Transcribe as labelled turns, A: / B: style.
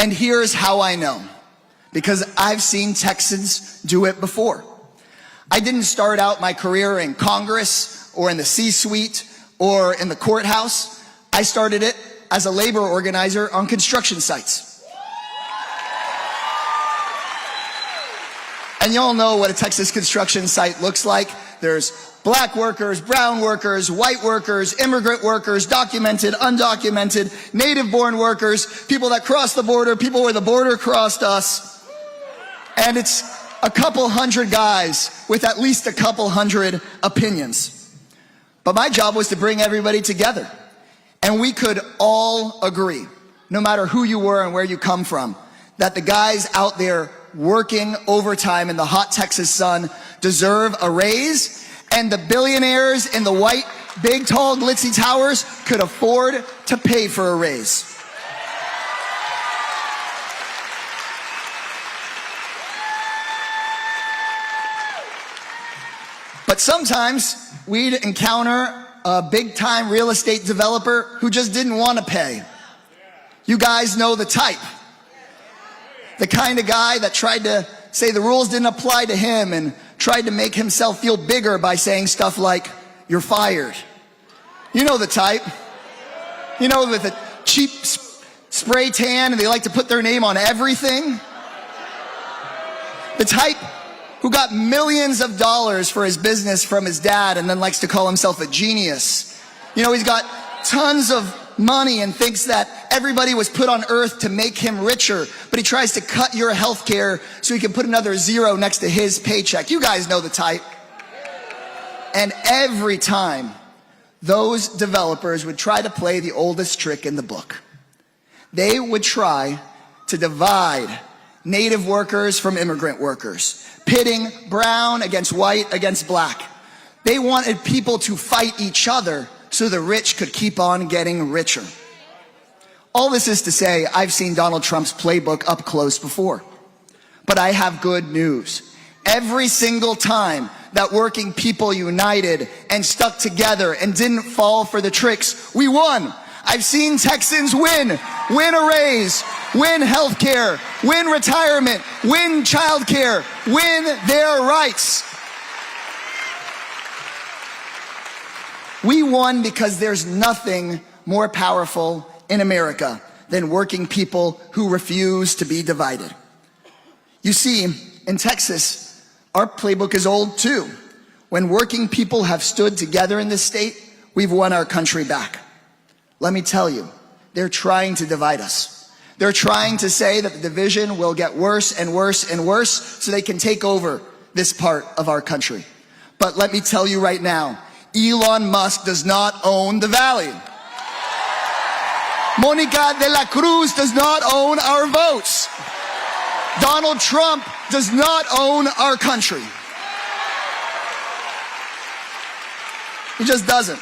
A: And here's how I know. Because I've seen Texans do it before. I didn't start out my career in Congress or in the C-suite or in the courthouse. I started it as a labor organizer on construction sites. And y'all know what a Texas construction site looks like. There's black workers, brown workers, white workers, immigrant workers, documented, undocumented, native-born workers, people that cross the border, people where the border crossed us. And it's a couple hundred guys with at least a couple hundred opinions. But my job was to bring everybody together. And we could all agree, no matter who you were and where you come from, that the guys out there working overtime in the hot Texas sun deserve a raise, and the billionaires in the white, big, tall, glitzy towers could afford to pay for a raise. But sometimes we'd encounter a big-time real estate developer who just didn't want to pay. You guys know the type. The kind of guy that tried to say the rules didn't apply to him and tried to make himself feel bigger by saying stuff like, "You're fired." You know the type. You know, with a cheap spray tan and they like to put their name on everything. The type who got millions of dollars for his business from his dad and then likes to call himself a genius. You know, he's got tons of money and thinks that everybody was put on earth to make him richer, but he tries to cut your health care so he can put another zero next to his paycheck. You guys know the type. And every time, those developers would try to play the oldest trick in the book. They would try to divide native workers from immigrant workers, pitting brown against white against black. They wanted people to fight each other so the rich could keep on getting richer. All this is to say, I've seen Donald Trump's playbook up close before. But I have good news. Every single time that working people united and stuck together and didn't fall for the tricks, we won. I've seen Texans win a raise, win health care, win retirement, win child care, win their rights. We won because there's nothing more powerful in America than working people who refuse to be divided. You see, in Texas, our playbook is old too. When working people have stood together in this state, we've won our country back. Let me tell you, they're trying to divide us. They're trying to say that the division will get worse and worse and worse so they can take over this part of our country. But let me tell you right now, Elon Musk does not own the valley. Monica de la Cruz does not own our votes. Donald Trump does not own our country. He just doesn't.